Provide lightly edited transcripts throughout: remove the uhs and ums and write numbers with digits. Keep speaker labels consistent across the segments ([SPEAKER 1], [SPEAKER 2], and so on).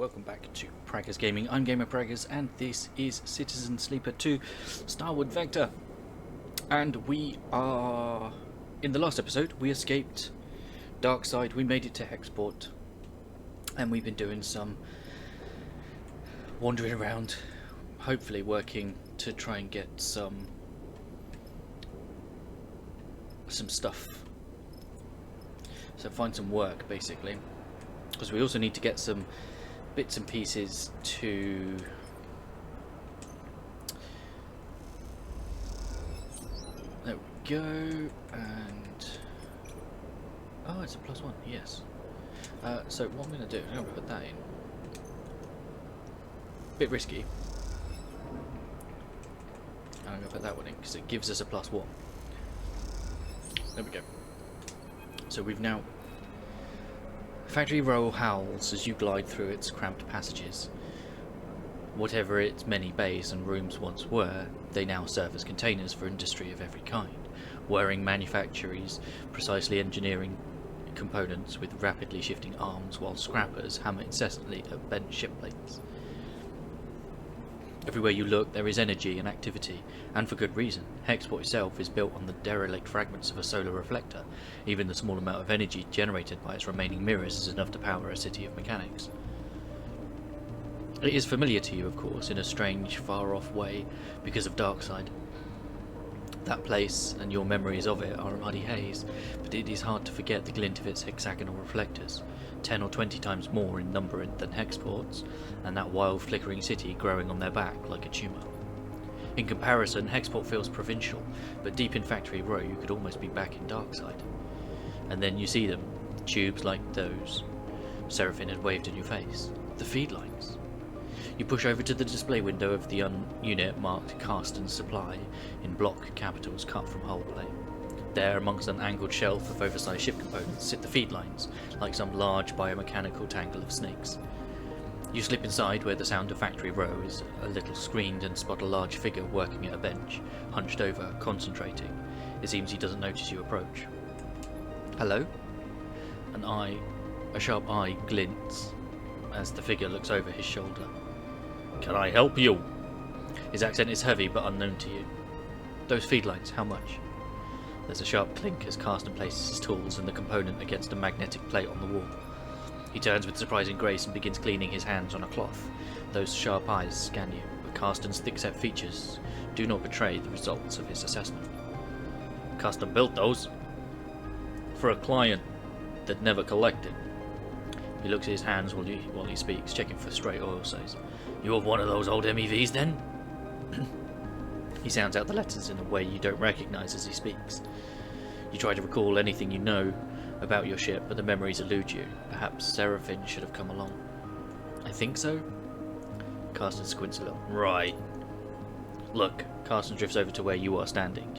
[SPEAKER 1] welcome back to Praggers Gaming. I'm Gamer Praggers, and this is Citizen Sleeper 2 Starward Vector. And we are... in the last episode, we escaped Darkside, we made it to Hexport, and we've been doing some wandering around, hopefully working to try and get some stuff. So find some work, basically. Because we also need to get some bits and pieces to there we go. And oh, it's a +1, yes. So what I'm going to do, I'm going to put that in. Bit risky. And I'm going to put that one in because it gives us a +1. There we go. So we've now... Factory row howls as you glide through its cramped passages. Whatever its many bays and rooms once were, they now serve as containers for industry of every kind, whirring manufactories, precisely engineering components with rapidly shifting arms, while scrappers hammer incessantly at bent ship plates. Everywhere you look there is energy and activity, and for good reason. Hexport itself is built on the derelict fragments of a solar reflector. Even the small amount of energy generated by its remaining mirrors is enough to power a city of mechanics. It is familiar to you, of course, in a strange, far-off way, because of Darkside. That place and your memories of it are a muddy haze, but it is hard to forget the glint of its hexagonal reflectors, 10 or 20 times more in number than Hexport's, and that wild flickering city growing on their back like a tumour. In comparison, Hexport feels provincial, but deep in Factory Row you could almost be back in Darkside. And then you see them, tubes like those Seraphine had waved in your face, the feed lines. You push over to the display window of the unit marked Cast and Supply in block capitals cut from hull plate. There, amongst an angled shelf of oversized ship components, sit the feed lines, like some large biomechanical tangle of snakes. You slip inside where the sound of Factory Row is a little screened and spot a large figure working at a bench, hunched over, concentrating. It seems he doesn't notice you approach. Hello? A sharp eye glints as the figure looks over his shoulder. Can I help you? His accent is heavy but unknown to you. Those feed lines, how much? There's a sharp clink as Carsten places his tools and the component against a magnetic plate on the wall. He turns with surprising grace and begins cleaning his hands on a cloth. Those sharp eyes scan you, but Carsten's thick-set features do not betray the results of his assessment. Custom built those for a client that never collected. He looks at his hands while he speaks, checking for stray oil stains. You have one of those old MEVs then? He sounds out the letters in a way you don't recognize as he speaks. You try to recall anything you know about your ship, but the memories elude you. Perhaps Seraphine should have come along. I think so? Carsten squints a little. Right. Look, Carsten drifts over to where you are standing.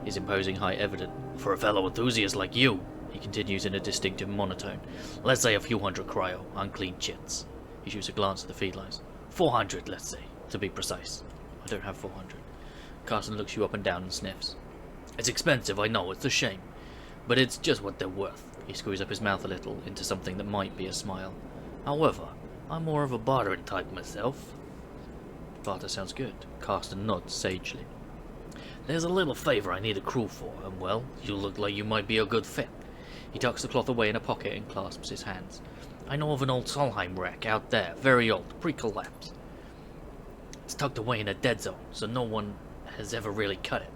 [SPEAKER 1] His imposing height evident. For a fellow enthusiast like you, he continues in a distinctive monotone. Let's say a few hundred cryo, unclean chits. He shoots a glance at the feed lines. 400, let's say, to be precise. I don't have 400. Carsten looks you up and down and sniffs. It's expensive, I know, it's a shame. But it's just what they're worth. He screws up his mouth a little into something that might be a smile. However, I'm more of a bartering type myself. Barter sounds good. Carsten nods sagely. There's a little favour I need a crew for, and well, you look like you might be a good fit. He tucks the cloth away in a pocket and clasps his hands. I know of an old Solheim wreck out there, very old, pre-collapse. It's tucked away in a dead zone, so no one has ever really cut it.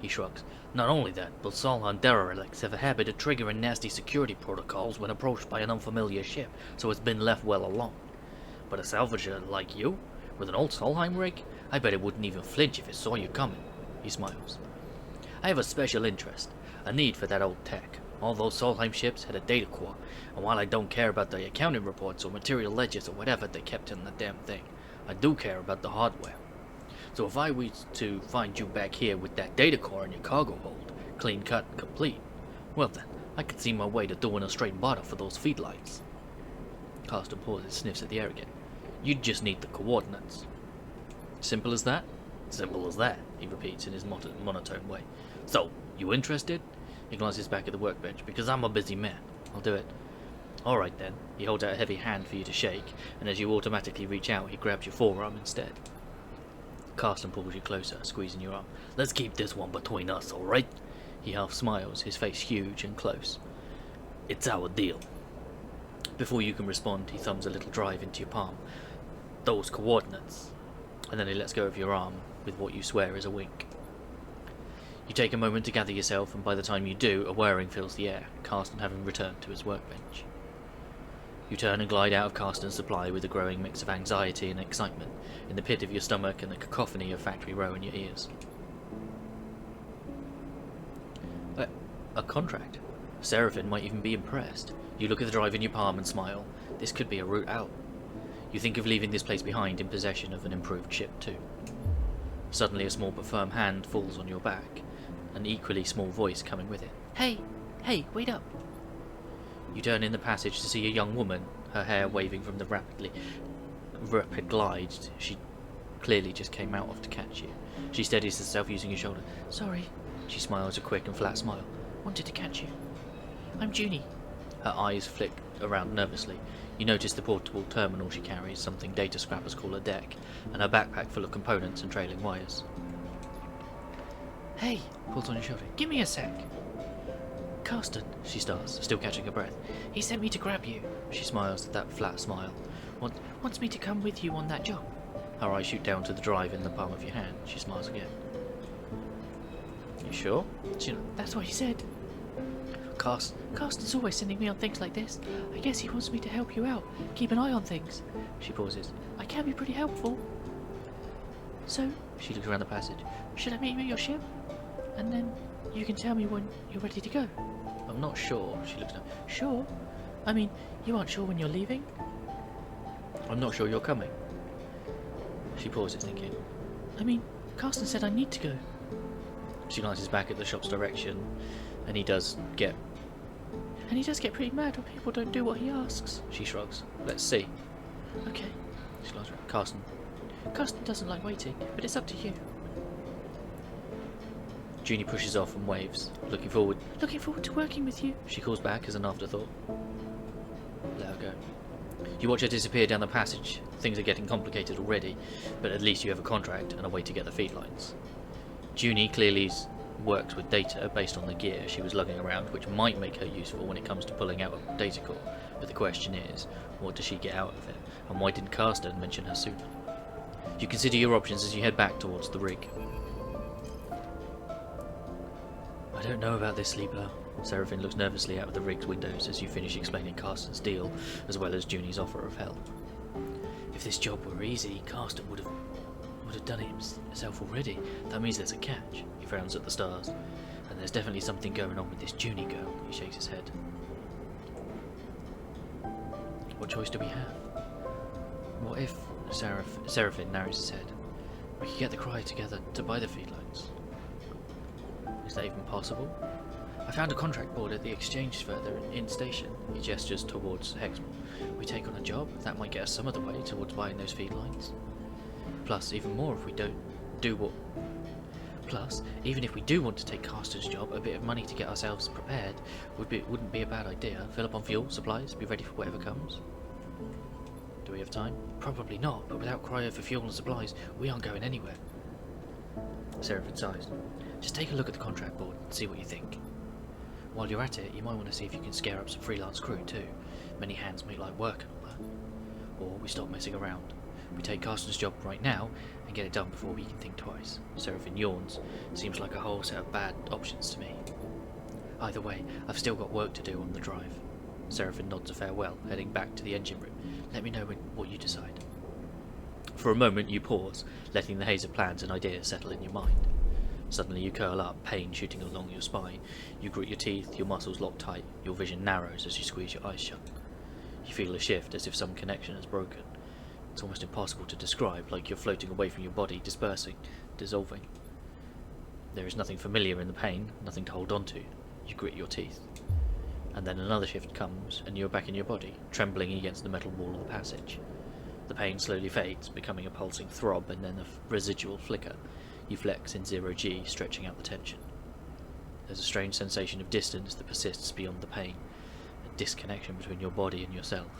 [SPEAKER 1] He shrugs. Not only that, but Solheim derelicts have a habit of triggering nasty security protocols when approached by an unfamiliar ship, so it's been left well alone. But a salvager like you, with an old Solheim rig, I bet it wouldn't even flinch if it saw you coming. He smiles. I have a special interest, a need for that old tech. All those Solheim ships had a data core, and while I don't care about the accounting reports or material ledgers or whatever they kept in the damn thing, I do care about the hardware. So if I were to find you back here with that data core in your cargo hold, clean cut and complete, well then, I could see my way to doing a straight barter for those feed lines. Carsten pauses, sniffs at the air again. You'd just need the coordinates. Simple as that? Simple as that, he repeats in his monotone way. So, you interested? He glances back at the workbench. Because I'm a busy man. I'll do it. Alright then. He holds out a heavy hand for you to shake, and as you automatically reach out, he grabs your forearm instead. Carsten pulls you closer, squeezing your arm. Let's keep this one between us, alright? He half smiles, his face huge and close. It's our deal. Before you can respond, he thumbs a little drive into your palm. Those coordinates. And then he lets go of your arm with what you swear is a wink. You take a moment to gather yourself, and by the time you do, a whirring fills the air, Carsten having returned to his workbench. You turn and glide out of Carsten's supply with a growing mix of anxiety and excitement in the pit of your stomach and the cacophony of Factory Row in your ears. A contract? Seraphine might even be impressed. You look at the drive in your palm and smile. This could be a route out. You think of leaving this place behind in possession of an improved ship too. Suddenly a small but firm hand falls on your back, an equally small voice coming with it. Hey! Hey, wait up! You turn in the passage to see a young woman, her hair waving from the rapid glide she clearly just came out of to catch you. She steadies herself using your shoulder. Sorry. She smiles a quick and flat smile. Wanted to catch you. I'm Junie. Her eyes flick around nervously. You notice the portable terminal she carries, something data scrappers call a deck, and her backpack full of components and trailing wires. Hey, pulls on your shoulder. Give me a sec. Carsten, she starts, still catching her breath. He sent me to grab you. She smiles at that flat smile. Wants me to come with you on that job. Her eyes shoot down to the drive in the palm of your hand. She smiles again. You sure? That's what he said. Carsten's always sending me on things like this. I guess he wants me to help you out. Keep an eye on things. She pauses. I can be pretty helpful. So, she looks around the passage. Should I meet you at your ship? And then you can tell me when you're ready to go. I'm not sure. She looks down. Sure? I mean, you aren't sure when you're leaving? I'm not sure you're coming. She pauses, thinking. I mean, Carsten said I need to go. She glances back at the shop's direction, and he does get pretty mad when people don't do what he asks. She shrugs. Let's see. Okay. She glances around. Carsten doesn't like waiting, but it's up to you. Junie pushes off and waves. Looking forward to working with you, she calls back as an afterthought. Let her go. You watch her disappear down the passage. Things are getting complicated already, but at least you have a contract and a way to get the feed lines. Junie clearly works with data based on the gear she was lugging around, which might make her useful when it comes to pulling out a data core. But the question is, what does she get out of it? And why didn't Carsten mention her sooner? You consider your options as you head back towards the rig. I don't know about this, Sleeper. Seraphine looks nervously out of the rig's windows as you finish explaining Carsten's deal, as well as Junie's offer of help. If this job were easy, Carsten would have done it himself already. That means there's a catch. He frowns at the stars. And there's definitely something going on with this Junie girl. He shakes his head. What choice do we have? What if Seraphine narrows his head? We could get the cryo together to buy the feed lines. Is that even possible? I found a contract board at the exchange further in station. He gestures towards Hexport. We take on a job, that might get us some of the way towards buying those feed lines. Plus, even more if we don't do what... Plus, even if we do want to take Carsten's job, a bit of money to get ourselves prepared wouldn't be a bad idea. Fill up on fuel, supplies, be ready for whatever comes. Do we have time? Probably not, but without cryo for fuel and supplies, we aren't going anywhere. Seraphine sighs. Just take a look at the contract board and see what you think. While you're at it, you might want to see if you can scare up some freelance crew too. Many hands make light work and all that. Or we stop messing around. We take Carsten's job right now and get it done before we can think twice. Seraphine yawns. Seems like a whole set of bad options to me. Either way, I've still got work to do on the drive. Seraphine nods a farewell, heading back to the engine room. Let me know what you decide. For a moment you pause, letting the haze of plans and ideas settle in your mind. Suddenly you curl up, pain shooting along your spine. You grit your teeth, your muscles lock tight, your vision narrows as you squeeze your eyes shut. You feel a shift as if some connection has broken. It's almost impossible to describe, like you're floating away from your body, dispersing, dissolving. There is nothing familiar in the pain, nothing to hold on to. You grit your teeth. And then another shift comes, and you're back in your body, trembling against the metal wall of the passage. The pain slowly fades, becoming a pulsing throb and then a residual flicker. You flex in 0G, stretching out the tension. There's a strange sensation of distance that persists beyond the pain, disconnection between your body and yourself,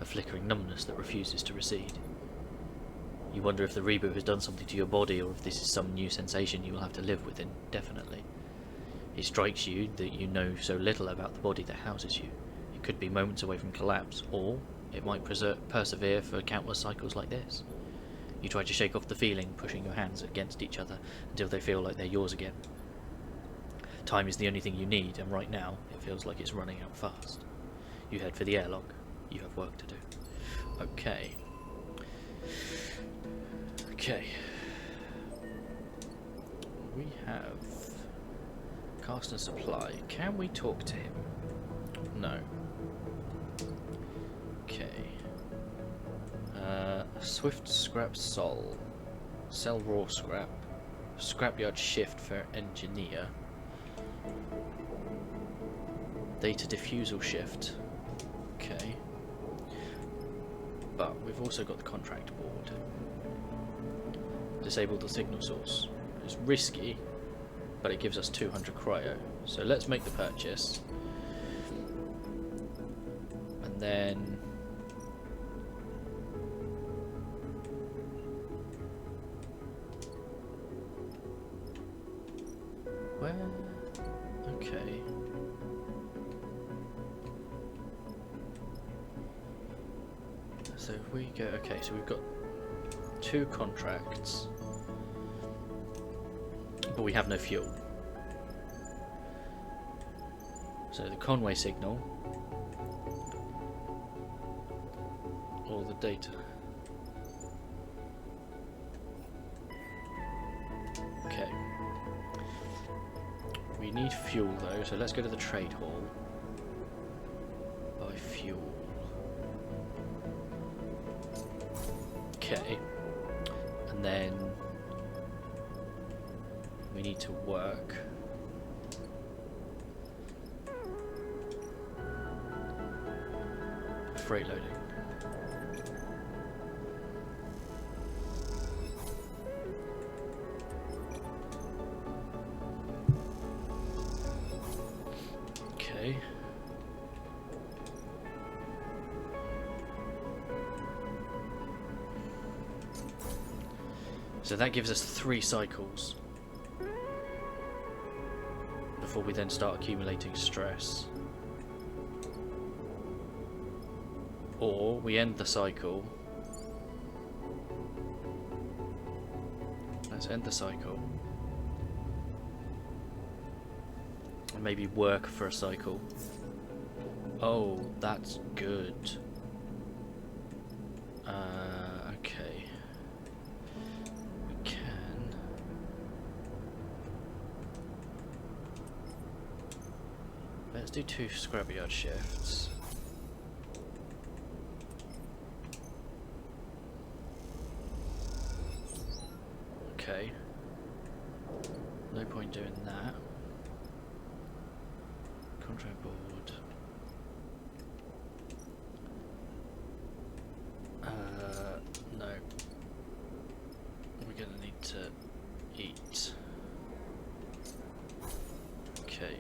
[SPEAKER 1] a flickering numbness that refuses to recede. You wonder if the reboot has done something to your body, or if this is some new sensation you will have to live with indefinitely. It strikes you that you know so little about the body that houses you. It could be moments away from collapse, or it might persevere for countless cycles like this. You try to shake off the feeling, pushing your hands against each other until they feel like they're yours again. Time is the only thing you need, and right now it feels like it's running out fast. You head for the airlock. You have work to do. Okay. We have Cast and Supply. Can we talk to him? No. Okay. Swift scrap sol. Sell raw scrap. Scrapyard shift for engineer. Data diffusal shift. Okay. But we've also got the contract board. Disable the signal source. It's risky, but it gives us 200 cryo. So let's make the purchase. And then where? Okay. So if we go, okay, so we've got 2 contracts, but we have no fuel. So the Conway signal, all the data. Okay. We need fuel though, so let's go to the trade hall. Buy fuel. Okay. And then we need to work freight loading. Okay. So that gives us 3 cycles before we then start accumulating stress. Or we end the cycle. Let's end the cycle. And maybe work for a cycle. Oh, that's good. Okay. We can. Let's do 2 scrapyard shifts. Okay. No point doing that. Contract board. No. We're gonna need to eat. Okay.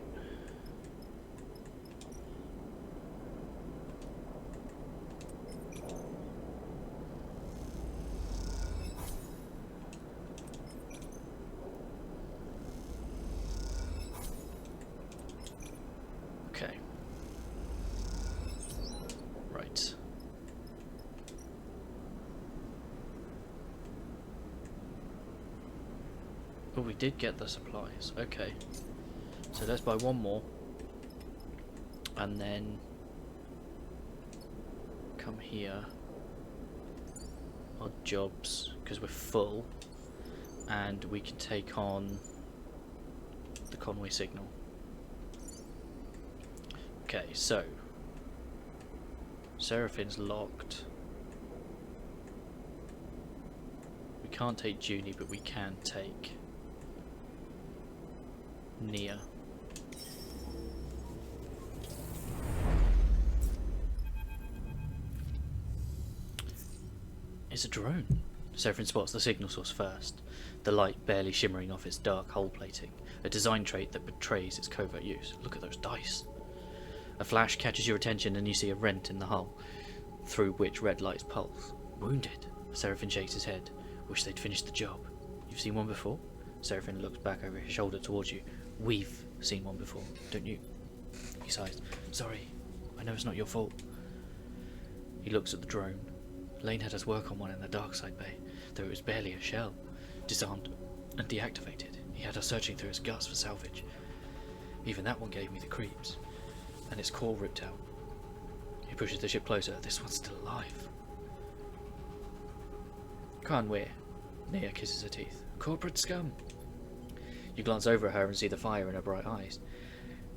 [SPEAKER 1] Okay. Right. Oh, we did get the supplies. Okay. So let's buy 1 more. And then come here. Odd jobs, because we're full. And we can take on the Conway signal. Okay, so Seraphin's locked. We can't take Junie, but we can take Nia. It's a drone. Seraphin spots the signal source first, the light barely shimmering off its dark hull plating, a design trait that betrays its covert use. Look at those dice. A flash catches your attention and you see a rent in the hull, through which red lights pulse. Wounded. Seraphim shakes his head. Wish they'd finished the job. You've seen one before? Seraphim looks back over his shoulder towards you. We've seen one before, don't you? He sighs. Sorry, I know it's not your fault. He looks at the drone. Lane had us work on one in the dark side bay, though it was barely a shell. Disarmed and deactivated. He had us searching through its guts for salvage. Even that one gave me the creeps. And its core ripped out. He pushes the ship closer. This one's still alive. Commandeer. Nia kisses her teeth. Corporate scum. You glance over at her and see the fire in her bright eyes.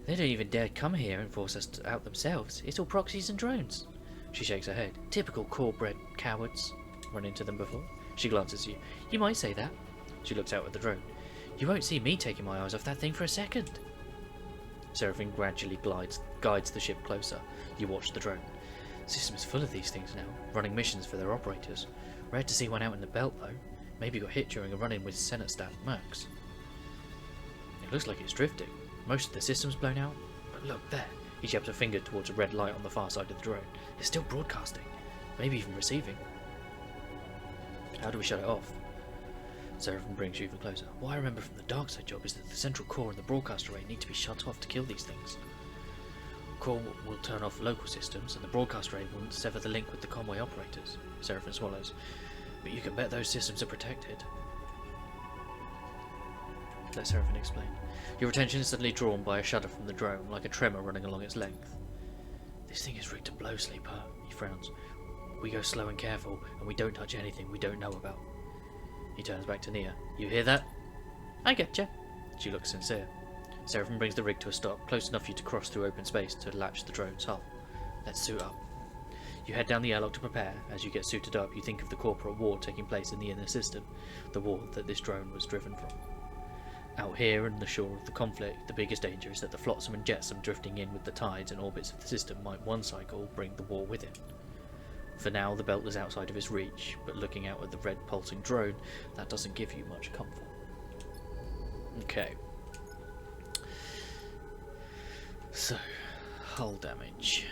[SPEAKER 1] They don't even dare come here and force us out themselves. It's all proxies and drones. She shakes her head. Typical core-bred cowards. Run into them before? She glances at you. You might say that. She looks out at the drone. You won't see me taking my eyes off that thing for a second. Seraphim gradually guides the ship closer. You watch the drone. The system is full of these things now, running missions for their operators. Rare to see one out in the belt, though. Maybe got hit during a run-in with Senate staff Mercs. It looks like it's drifting. Most of the system's blown out. But look, there. He jabs a finger towards a red light on the far side of the drone. It's still broadcasting. Maybe even receiving. How do we shut it off? Seraphim brings you even closer. What I remember from the dark side job is that the central core and the broadcast array need to be shut off to kill these things. Core will turn off local systems, and the broadcast array will sever the link with the convoy operators. Seraphim swallows. But you can bet those systems are protected. Let Seraphim explain. Your attention is suddenly drawn by a shudder from the drone, like a tremor running along its length. This thing is rigged to blow, Sleeper. He frowns. We go slow and careful, and we don't touch anything we don't know about. He turns back to Nia. You hear that? I getcha. She looks sincere. Seraphim brings the rig to a stop, close enough for you to cross through open space to latch the drone's hull. Let's suit up. You head down the airlock to prepare. As you get suited up, you think of the corporate war taking place in the inner system, the war that this drone was driven from. Out here in the shore of the conflict, the biggest danger is that the flotsam and jetsam drifting in with the tides and orbits of the system might one cycle bring the war with it. For now, the belt is outside of his reach, but looking out at the red pulsing drone, that doesn't give you much comfort. Okay. So, hull damage.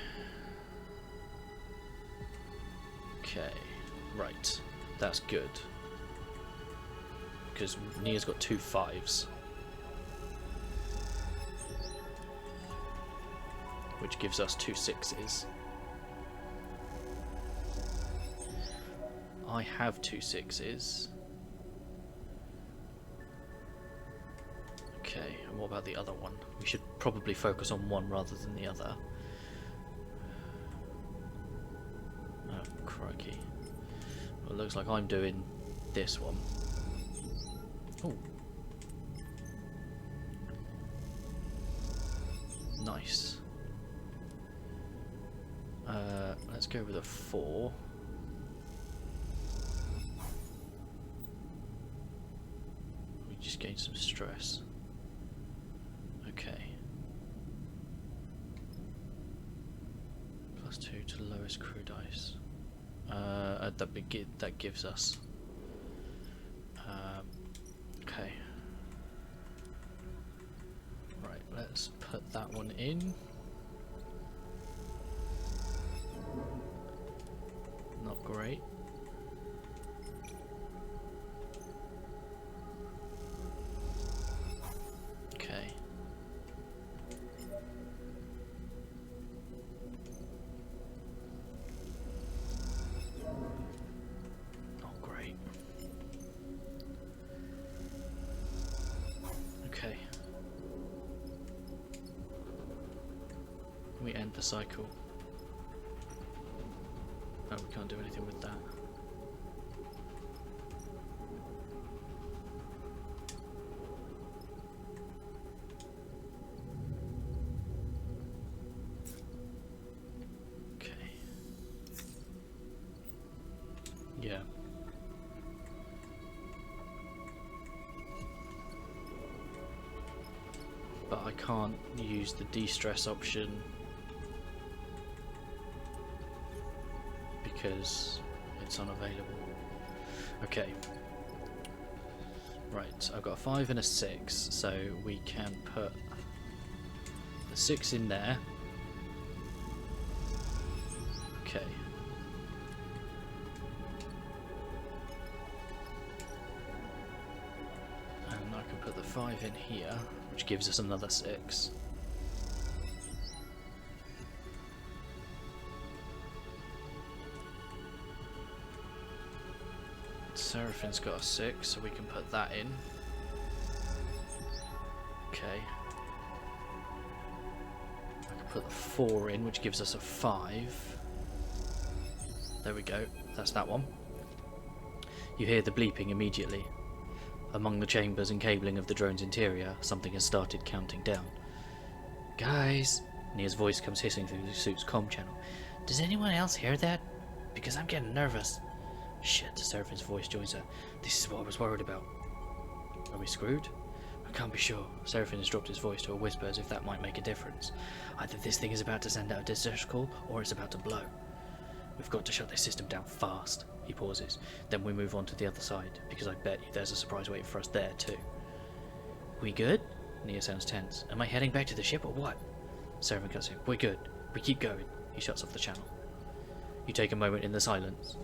[SPEAKER 1] Okay, right. That's good. Because Nia's got 2 5s. Which gives us 2 6s. I have 2 6s. Okay, and what about the other one? We should probably focus on one rather than the other. Oh, crikey. Well, it looks like I'm doing this one. Oh. Nice. Let's go with a 4. We just gain some stress. Okay. +2 to lowest crew dice. That gives us. Okay. Right, let's put that one in. Not great. Okay. Not great. Okay. We end the cycle. Oh, we can't do anything with that. Okay. Yeah. But I can't use the de-stress option because it's unavailable. Okay. Right, I've got a 5 and a 6, so we can put the 6 in there. Okay. And I can put the 5 in here, which gives us another 6. Seraphin's got a 6, so we can put that in. Okay. I can put the 4 in, which gives us a 5. There we go, that's that one. You hear the bleeping immediately. Among the chambers and cabling of the drone's interior, something has started counting down. Guys, Nia's voice comes hissing through the suit's comm channel. Does anyone else hear that? Because I'm getting nervous. Shit, Seraphin's voice joins her. This is what I was worried about. Are we screwed? I can't be sure. Seraphin has dropped his voice to a whisper as if that might make a difference. Either this thing is about to send out a distress call, or it's about to blow. We've got to shut this system down fast. He pauses. Then we move on to the other side, because I bet you there's a surprise waiting for us there too. We good? Nia sounds tense. Am I heading back to the ship or what? Seraphin cuts in. We're good. We keep going. He shuts off the channel. You take a moment in the silence.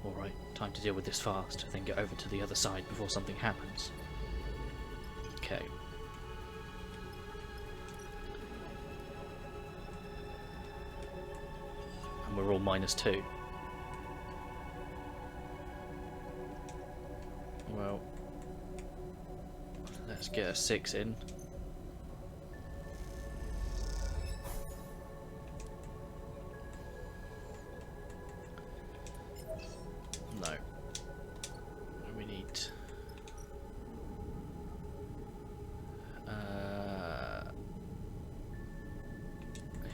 [SPEAKER 1] Alright, time to deal with this fast, then get over to the other side before something happens. Okay. And we're all -2. Well, let's get a 6 in. No. We need...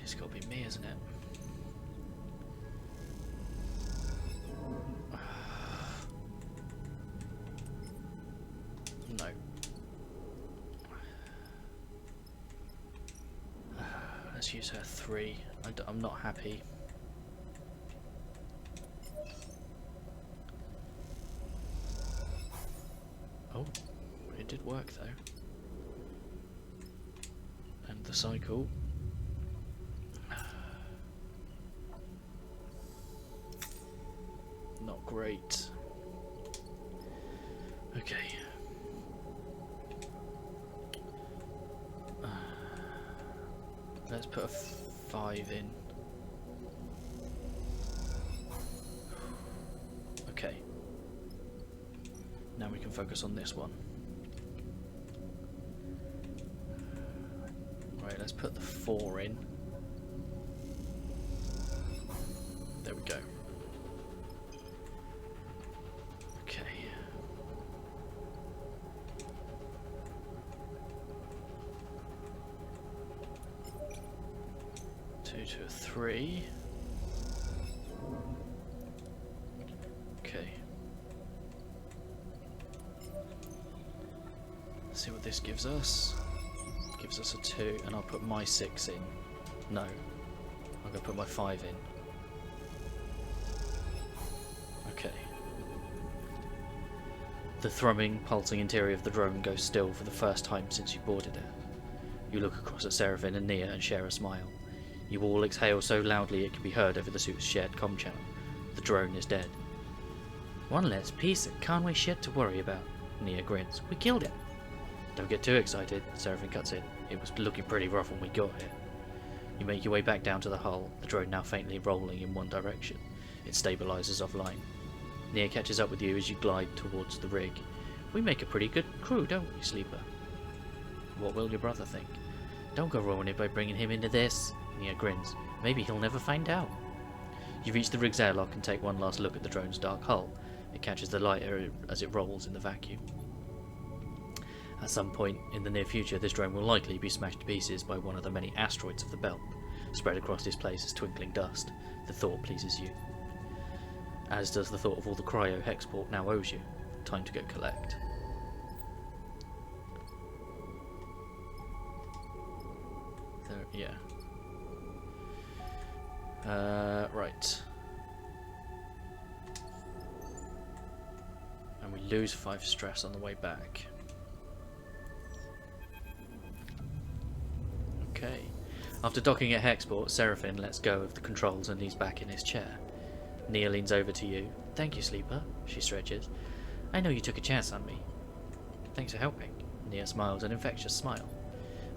[SPEAKER 1] It's got to be me, isn't it? No. Let's use her 3. I'm not happy. Oh, it did work though. And the cycle. Not great. Okay. Let's put a 5 in. Okay. Now we can focus on this one. Right, let's put the 4 in. There we go. Okay. Two to a 3. Okay. Let's see what this gives us. Gives us a 2, and I'll put my 6 in. No. I'm going to put my 5 in. Okay. The thrumming, pulsing interior of the drone goes still for the first time since you boarded it. You look across at Seraphin and Nia and share a smile. You all exhale so loudly it can be heard over the suit's shared comm channel. The drone is dead. One less piece of Conway shit to worry about. Nia grins. We killed it. Don't get too excited, Seraphin cuts in. It was looking pretty rough when we got here. You make your way back down to the hull, the drone now faintly rolling in one direction. It stabilises offline. Nia catches up with you as you glide towards the rig. We make a pretty good crew, don't we, Sleeper? What will your brother think? Don't go ruining it by bringing him into this. Nia grins. Maybe he'll never find out. You reach the rig's airlock and take one last look at the drone's dark hull. It catches the light as it rolls in the vacuum. At some point in the near future, this drone will likely be smashed to pieces by one of the many asteroids of the belt. Spread across this place as twinkling dust. The thought pleases you. As does the thought of all the cryo Hexport now owes you. Time to go collect. There, yeah. Right. And we lose 5 stress on the way back. Okay. After docking at Hexport, Seraphim lets go of the controls and he's back in his chair. Nia leans over to you. Thank you, Sleeper, she stretches. I know you took a chance on me. Thanks for helping. Nia smiles, an infectious smile.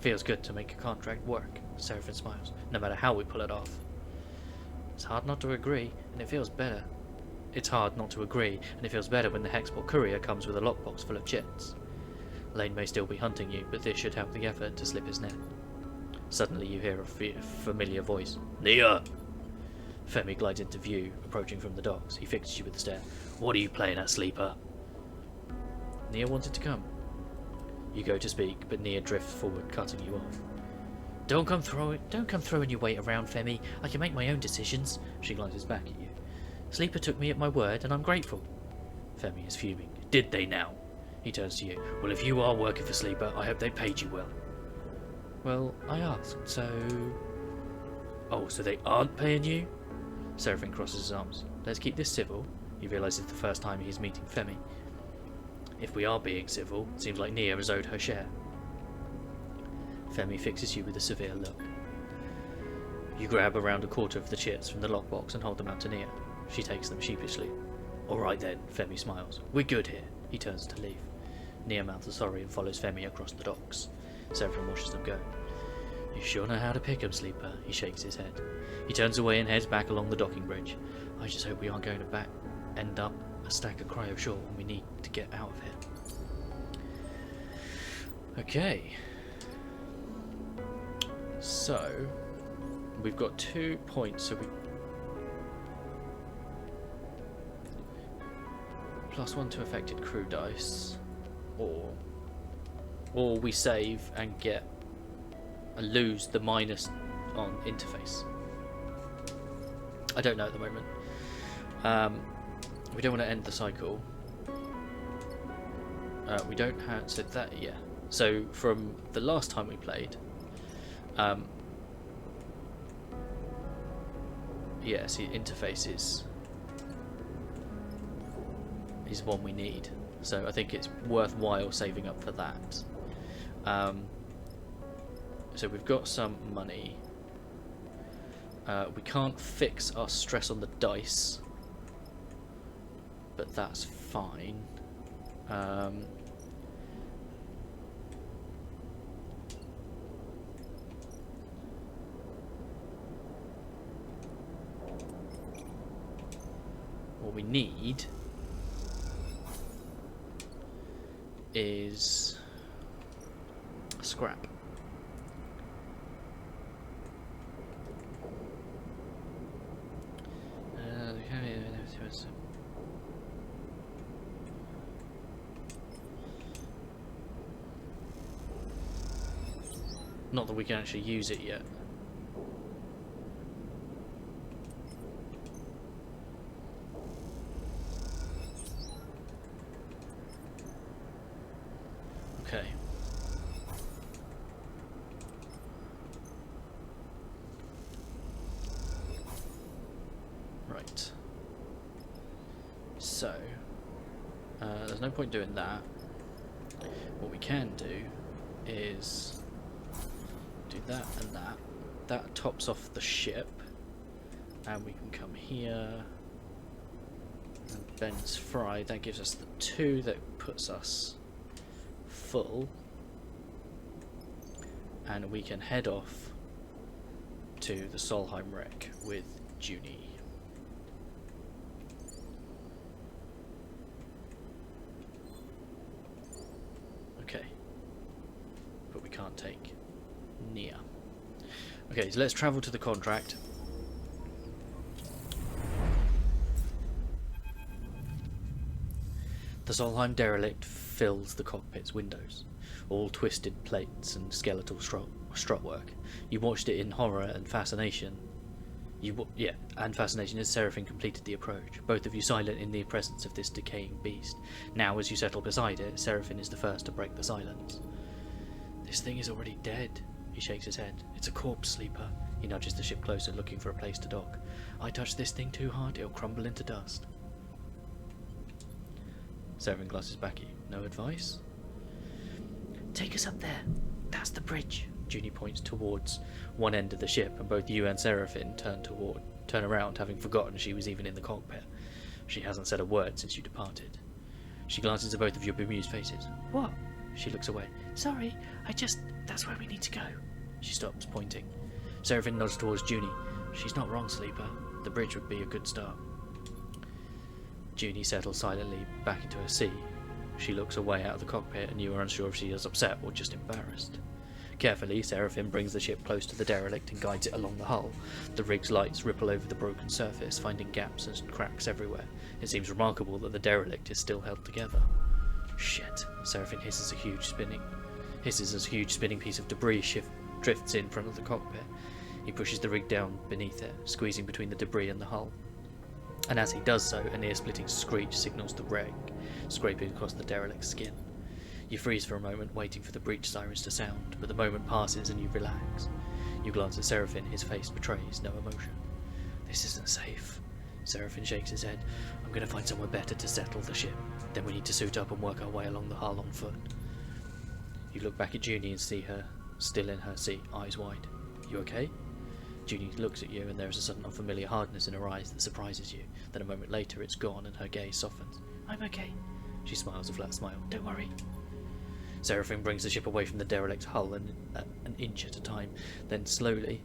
[SPEAKER 1] Feels good to make a contract work. Seraphim smiles, no matter how we pull it off. It's hard not to agree, and it feels better. It's hard not to agree, and it feels better when the Hexport courier comes with a lockbox full of chits. Lane may still be hunting you, but this should help the effort to slip his net. Suddenly you hear a familiar voice. Nia! Femi glides into view, approaching from the docks. He fixes you with a stare. What are you playing at, Sleeper? Nia wanted to come. You go to speak, but Nia drifts forward, cutting you off. Don't come throwing your weight around, Femi. I can make my own decisions. She glances back at you. Sleeper took me at my word, and I'm grateful. Femi is fuming. Did they now? He turns to you. Well, if you are working for Sleeper, I hope they paid you well. Well, I asked, so... Oh, so they aren't paying you? Seraphim crosses his arms. Let's keep this civil. He realises it's the first time he's meeting Femi. If we are being civil, it seems like Nia has owed her share. Femi fixes you with a severe look. You grab around a quarter of the chits from the lockbox and hold them out to Nia. She takes them sheepishly. Alright then, Femi smiles. We're good here. He turns to leave. Nia mouths sorry and follows Femi across the docks. Seraphim watches them go. You sure know how to pick 'em, Sleeper. He shakes his head. He turns away and heads back along the docking bridge. I just hope we aren't going to end up a stack of cryo short when we need to get out of here. Okay. So, we've got 2 points, so we... +1 to affected crew dice, or we save and get lose the minus on interface. I don't know at the moment. We don't want to end the cycle. We don't have so that yeah. So from the last time we played, yeah. See, interface is one we need. So I think it's worthwhile saving up for that. So we've got some money. We can't fix our stress on the dice, but that's fine. What we need is scrap. Not that we can actually use it yet. Okay. Right. So, there's no point doing that. What we can do is do that and that. That tops off the ship, and we can come here and Ben's fry. That gives us the 2 that puts us full, and we can head off to the Solheim wreck with Junie. Okay, but we can't take Nia. Okay, so let's travel to the contract. The Solheim derelict fills the cockpit's windows, all twisted plates and skeletal strutwork. You watched it in horror and fascination. Fascination as Seraphim completed the approach, both of you silent in the presence of this decaying beast. Now, as you settle beside it, Seraphim is the first to break the silence. This thing is already dead. He shakes his head. It's a corpse, Sleeper. He nudges the ship closer, looking for a place to dock. I touch this thing too hard, it'll crumble into dust. Seraphim glances back at you. No advice? Take us up there. That's the bridge. Junie points towards one end of the ship, and both you and Seraphine turn around, having forgotten she was even in the cockpit. She hasn't said a word since you departed. She glances at both of your bemused faces. What? She looks away. Sorry, that's where we need to go. She stops, pointing. Seraphine nods towards Junie. She's not wrong, Sleeper. The bridge would be a good start. Junie settles silently back into her seat. She looks away out of the cockpit, and you are unsure if she is upset or just embarrassed. Carefully, Seraphine brings the ship close to the derelict and guides it along the hull. The rig's lights ripple over the broken surface, finding gaps and cracks everywhere. It seems remarkable that the derelict is still held together. Shit. Seraphine hisses as a huge spinning piece of debris drifts in front of the cockpit. He pushes the rig down beneath it, squeezing between the debris and the hull. And as he does so, a near-splitting screech signals the wreck, scraping across the derelict's skin. You freeze for a moment, waiting for the breach sirens to sound, but the moment passes and you relax. You glance at Seraphine, his face betrays no emotion. This isn't safe. Seraphine shakes his head. I'm going to find somewhere better to settle the ship. Then we need to suit up and work our way along the hull on foot. You look back at Junie and see her, still in her seat, eyes wide. You okay? Junie looks at you, and there is a sudden unfamiliar hardness in her eyes that surprises you. Then a moment later it's gone and her gaze softens. I'm okay. She smiles a flat smile. Don't worry. Seraphine brings the ship away from the derelict hull an inch at a time, then slowly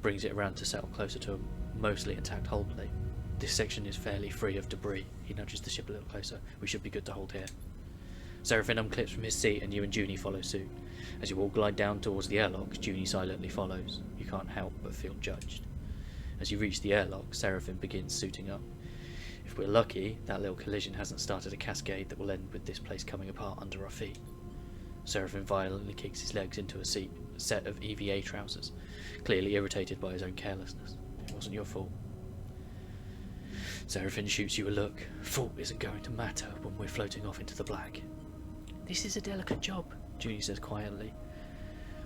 [SPEAKER 1] brings it around to settle closer to a mostly intact hull plate. This section is fairly free of debris. He nudges the ship a little closer. We should be good to hold here. Seraphine unclips from his seat, and you and Junie follow suit. As you all glide down towards the airlock, Junie silently follows. You can't help but feel judged. As you reach the airlock, Seraphine begins suiting up. If we're lucky, that little collision hasn't started a cascade that will end with this place coming apart under our feet. Seraphine violently kicks his legs into a set of EVA trousers, clearly irritated by his own carelessness. It wasn't your fault. Seraphine shoots you a look. Fault isn't going to matter when we're floating off into the black. This is a delicate job, Junie says quietly,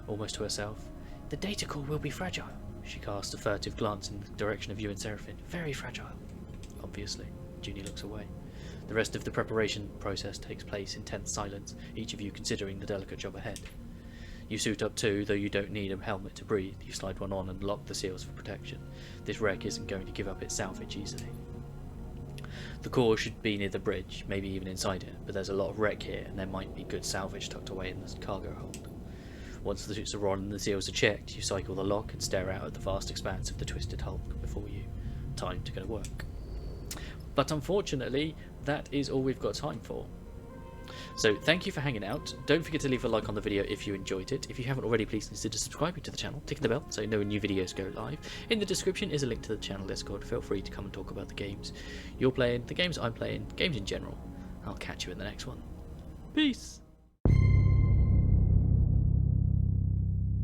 [SPEAKER 1] almost to herself. The data core will be fragile. She casts a furtive glance in the direction of you and Seraphine. Very fragile. Obviously. Junie looks away. The rest of the preparation process takes place in tense silence, each of you considering the delicate job ahead. You suit up too, though you don't need a helmet to breathe. You slide one on and lock the seals for protection. This wreck isn't going to give up its salvage easily. The core should be near the bridge, maybe even inside it, but there's a lot of wreck here and there might be good salvage tucked away in the cargo hold. Once the suits are on and the seals are checked, you cycle the lock and stare out at the vast expanse of the twisted hulk before you. Time to go to work. But unfortunately, that is all we've got time for. So thank you for hanging out. Don't forget to leave a like on the video if you enjoyed it. If you haven't already, please consider subscribing to the channel, ticking the bell so you know when new videos go live. In the description is a link to the channel Discord. Feel free to come and talk about the games you're playing, the games I'm playing, games in general. I'll catch you in the next one. Peace!